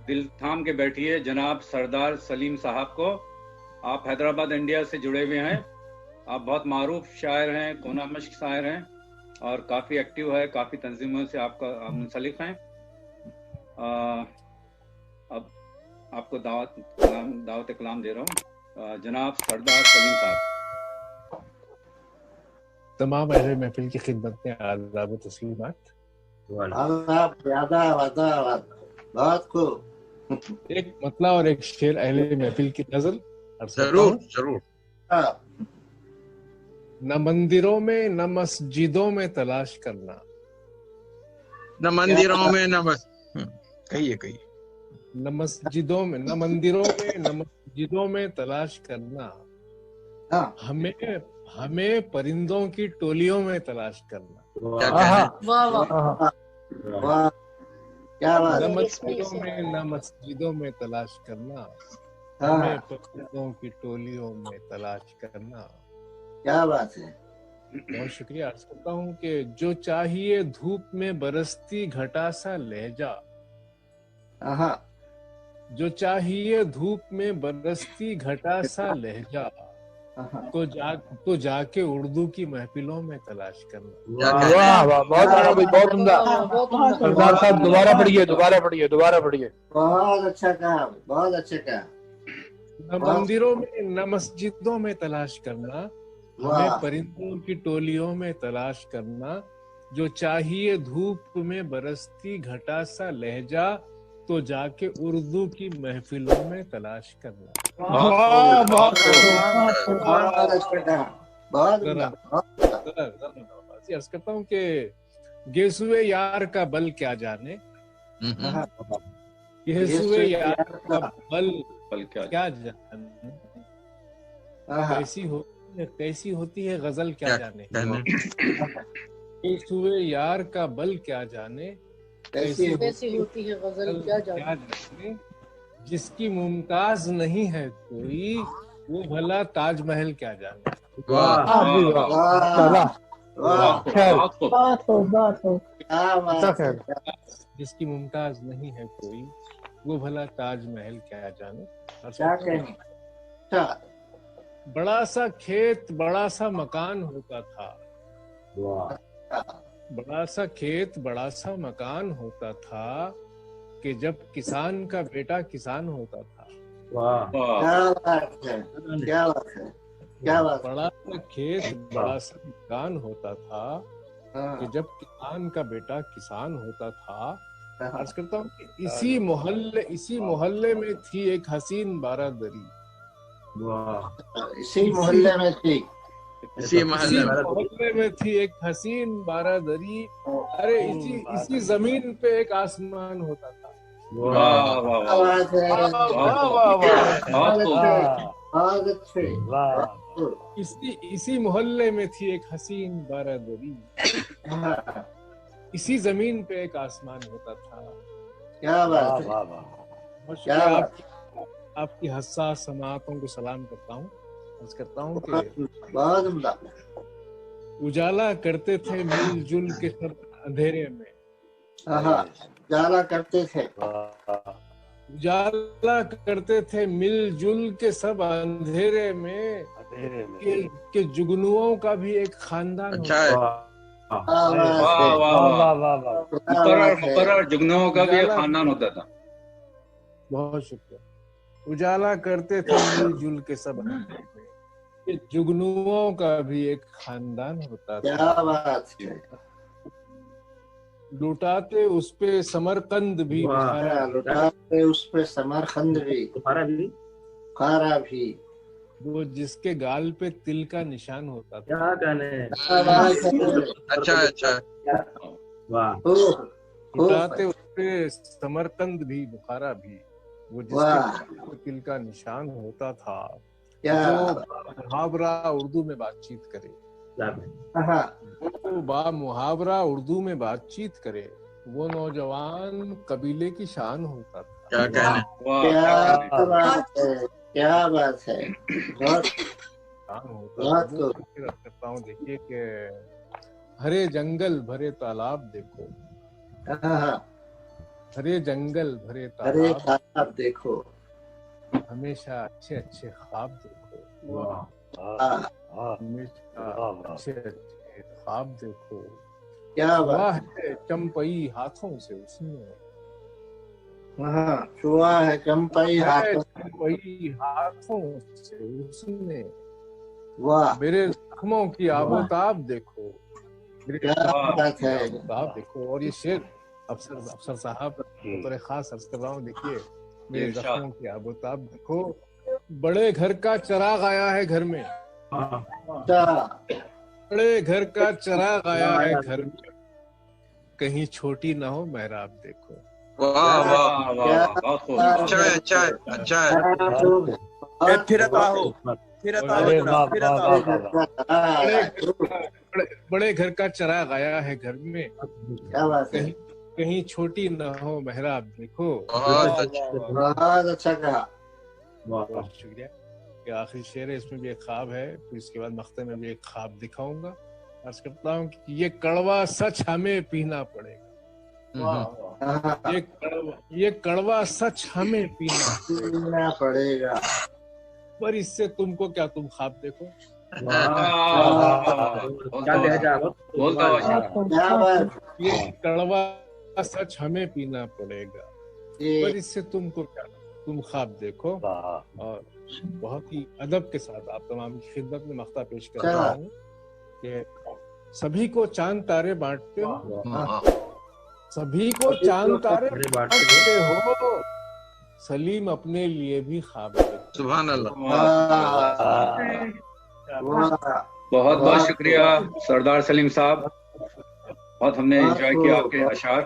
दिल थाम के बैठिए जनाब सरदार सलीम साहब को। आप हैदराबाद इंडिया से जुड़े हुए हैं। आप बहुत मारूफ शायर हैं, कोना मश्क शायर हैं और काफ़ी एक्टिव है, काफ़ी तंजीमों से आप मुंसलिक हैं। अब आपको दावत कलाम दे रहा हूँ। जनाब सरदार सलीम साहब। तमाम अहले महफिल की खिदमत में आदाब व तस्लीमात। बहुत खूब। एक मतला और एक शेर अहले महफिल की नजर। जरूर जरूर। न मंदिरों में न मस्जिदों में तलाश करना, न मंदिरों में न बस कहिए न मस्जिदों में न मंदिरों में न मस्जिदों में तलाश करना, हमें परिंदों की टोलियों में तलाश करना। वाह क्या बात। न मंदिरों में न मस्जिदों में तलाश करना, हमें परिंदों की टोलियों में तलाश करना। क्या बात है। बहुत शुक्रिया। अर्ज करता हूँ कि जो चाहिए धूप में बरसती घटा सा लहजा, जो चाहिए धूप में बरसती घटा सा लहजा, तो जाके उर्दू की महफिलों में तलाश करना। वाह वाह, बहुत उम्दा। सरदार साहब दोबारा पढ़िए। बहुत अच्छा कहा, बहुत अच्छा कहा। न मंदिरों में न मस्जिदों में तलाश करना, हमें परिंदों की टोलियों में तलाश करना। जो चाहिए धूप में बरसती घटा सा लहजा, तो जाके उर्दू की महफिलों में तलाश करना। अर्ज करता हूँ कि गेसुए यार का बल क्या जाने, गेसुए यार का बल क्या जाने, कैसी होती है गजल क्या जाने। गेसुए यार का बल क्या जाने, कैसी होती है गजल क्या जाने। जिसकी मुमताज नहीं है कोई, वो भला ताजमहल क्या जाने। जिसकी मुमताज नहीं है कोई, वो भला ताजमहल क्या जाने। बड़ा सा खेत बड़ा सा मकान होता था, बड़ा सा खेत बड़ा सा मकान होता था, कि जब किसान का बेटा किसान होता था। क्या बात है, क्या बात है, क्या बात। बड़ा सा खेत बड़ा सा मकान होता था, कि जब किसान का बेटा किसान होता था। अर्ज करता हूँ कि इसी मोहल्ले में थी एक हसीन बारादरी। इसी मोहल्ले में थी एक हसीन बारादरी। अरे इसी जमीन पे एक आसमान होता था। इसी मोहल्ले में थी एक हसीन बारादरी, इसी जमीन पे एक आसमान होता था। क्या बात है। आपकी हसास समाअतों को सलाम करता हूँ। अर्ज करता हूँ कि उजाला करते थे मिलजुल के सब अंधेरे में। उजाला करते थे मिलजुल के सब अंधेरे में, के जुगनुओं का भी एक खानदान अच्छा है। मुकर्रर जुगनुओं का भी एक खानदान होता था। बहुत शुक्रिया। उजाला करते थे मिलजुल के सब अंधेरे में, के जुगनुओं का भी एक खानदान होता था। क्या बात है। लुटाते उस पे समरकंद भी, लुटाते उस पे समरकंद भी, बुखारा भी, वो जिसके गाल पे तिल का निशान होता था। क्या कहने। अच्छा लुटाते उस पे समरकंद भी बुखारा भी, वो जिसके तिल का निशान होता था। जो मुहावरा उर्दू में बातचीत करे, वो बा मुहावरा उर्दू में बातचीत करे, वो नौजवान कबीले की शान होता था। क्या कहने। क्या बात है। करता हूँ। देखिए कि हरे जंगल भरे तालाब देखो, हरे जंगल भरे हरे तालाब, तालाब देखो। हमेशा अच्छे अच्छे ख्वाब देखो, वाह, हमेशा अच्छे अच्छे ख्वाब देखो। क्या बात वाह है चंपई हाथों से उसने, हाँ, छुआ है चंपई है हाथों। चंपई हाथों से उसने, वाह, मेरे जख्मों की आबोताब देखो, मेरे क्या जख्मों बात की है। आबोताब देखो। और ये शेर अफसर साहब बतौर खास अर्ज कर रहा हूँ, देखिए, मेरे इरशाद। जख्मों की आबोताब देखो, बड़े घर का चिराग आया है घर में, अच्छा, बड़े घर का चिराग आया है घर में, कहीं छोटी ना हो मेहराब देखो। वाह वाह, वाह वाह, बहुत खूब। अच्छा है, अच्छा है, अच्छा है। फिरता हो जनाब, फिरता हो। बड़े घर का चिराग आया है घर में, क्या बात है, कहीं कहीं छोटी ना हो मेहराब देखो। बहुत अच्छा। बहुत अच्छा कहा। बहुत शुक्रिया। ये आखिरी शेर है, इसमें भी एक ख्वाब है, फिर इसके बाद मख्ते में भी एक ख्वाब दिखाऊंगा। अर्ज करता हूँ कि ये कड़वा सच हमें पीना पड़ेगा, ये कड़वा सच हमें पीना पड़ेगा, पर इससे तुमको क्या, तुम ख्वाब देखो। बोलता हुआ शेर। क्या बात, ये कड़वा सच हमें पीना पड़ेगा, पर इससे तुमको क्या, तुम ख्वाब देखो। और बहुत ही अदब के साथ आप तमाम की खिदमत में मख्ता पेश कर रहा हूँ कि सभी को चांद तारे बांटते हो, सभी को चांद तारे बांटते हो, सलीम अपने लिए भी ख्वाब देखो। सुभान अल्लाह। बहुत बहुत शुक्रिया सरदार सलीम साहब, बहुत हमने एंजॉय किया आपके अशार।